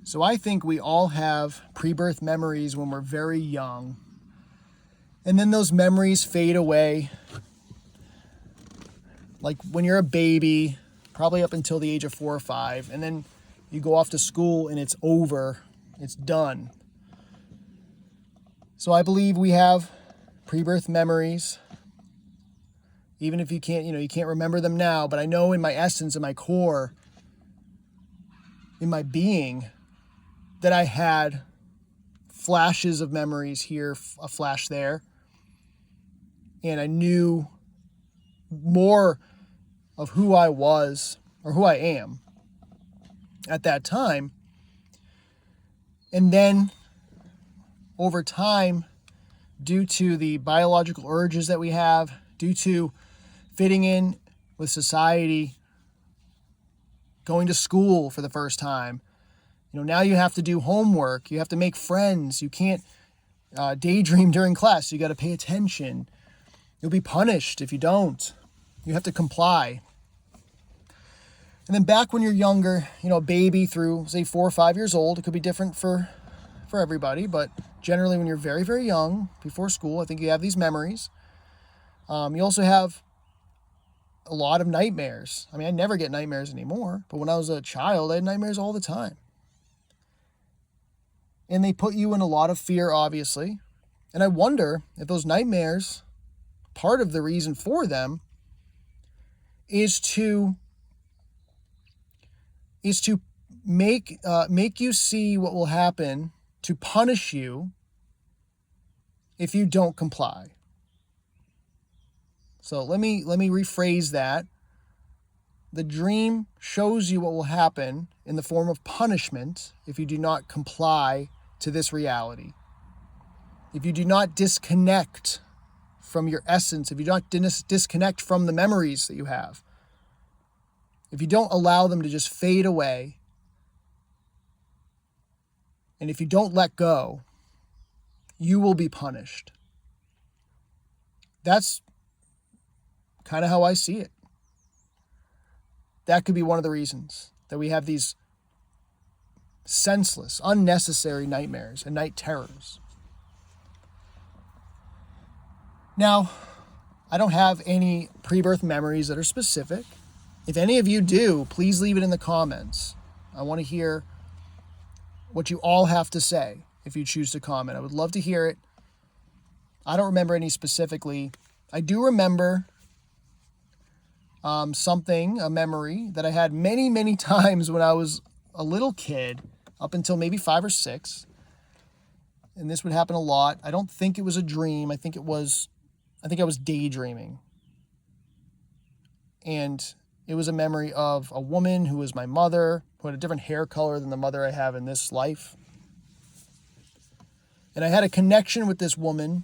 So I think we all have pre-birth memories when we're very young. And then those memories fade away. Like when you're a baby, probably up until the age of 4 or 5, and then you go off to school and it's over. It's done. So I believe we have pre-birth memories. Even if you can't remember them now, but I know in my essence, in my core, in my being, that I had flashes of memories here, a flash there. And I knew more of who I was or who I am at that time. And then over time, due to the biological urges that we have, due to fitting in with society, going to school for the first time, now you have to do homework. You have to make friends. You can't daydream during class. You got to pay attention. You'll be punished if you don't. You have to comply. And then back when you're younger, a baby through, say, 4 or 5 years old, it could be different for everybody, but generally when you're very, very young, before school, I think you have these memories. You also have a lot of nightmares. I mean, I never get nightmares anymore, but when I was a child, I had nightmares all the time. And they put you in a lot of fear, obviously. And I wonder if those nightmares, part of the reason for them is to make you see what will happen, to punish you if you don't comply. So let me rephrase that. The dream shows you what will happen in the form of punishment if you do not comply to this reality. If you do not disconnect from your essence, if you do not disconnect from the memories that you have, if you don't allow them to just fade away, and if you don't let go, you will be punished. That's kind of how I see it. That could be one of the reasons that we have these senseless, unnecessary nightmares and night terrors. Now, I don't have any pre-birth memories that are specific. If any of you do, please leave it in the comments. I want to hear what you all have to say if you choose to comment. I would love to hear it. I don't remember any specifically. I do remember a memory that I had many, many times when I was a little kid, up until maybe 5 or 6. And this would happen a lot. I don't think it was a dream. I think I was daydreaming. And it was a memory of a woman who was my mother, who had a different hair color than the mother I have in this life. And I had a connection with this woman,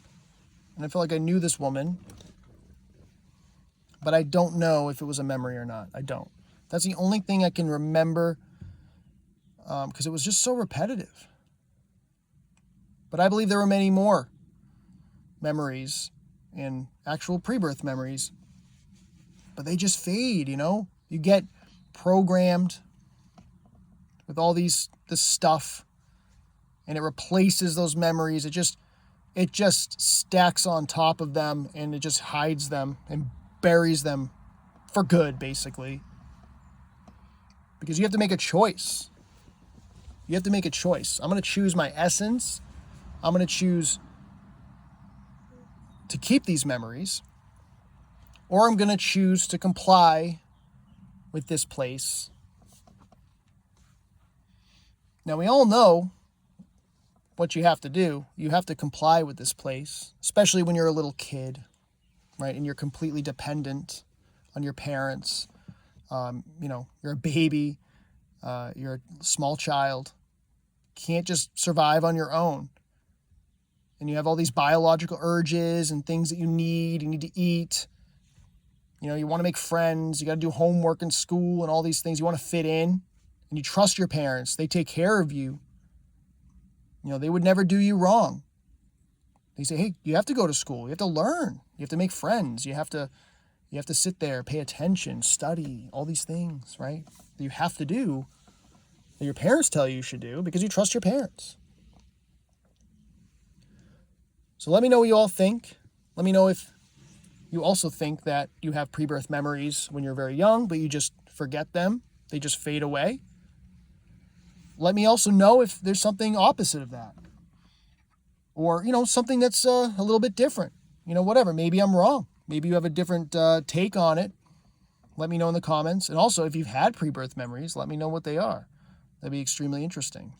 and I felt like I knew this woman. But I don't know if it was a memory or not. I don't. That's the only thing I can remember, because it was just so repetitive. But I believe there were many more memories and actual pre-birth memories. But they just fade, You get programmed with all this stuff, and it replaces those memories. It just stacks on top of them, and it just hides them and buries them for good, basically. Because you have to make a choice. You have to make a choice. I'm going to choose my essence. I'm going to choose to keep these memories, or I'm going to choose to comply with this place. Now, we all know what you have to do. You have to comply with this place, especially when you're a little kid, right? And you're completely dependent on your parents. You're a baby. You're a small child. Can't just survive on your own. And you have all these biological urges and things that you need. You need to eat. You want to make friends. You got to do homework in school and all these things. You want to fit in. And you trust your parents. They take care of you. They would never do you wrong. They say, hey, you have to go to school. You have to learn. You have to make friends. You have to sit there, pay attention, study, all these things, right? That you have to do that your parents tell you should do because you trust your parents. So let me know what you all think. Let me know if you also think that you have pre-birth memories when you're very young, but you just forget them. They just fade away. Let me also know if there's something opposite of that. Or, something that's a little bit different. Whatever. Maybe I'm wrong. Maybe you have a different take on it. Let me know in the comments. And also, if you've had pre-birth memories, let me know what they are. That'd be extremely interesting.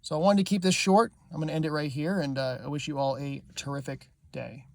So I wanted to keep this short. I'm going to end it right here, and I wish you all a terrific day.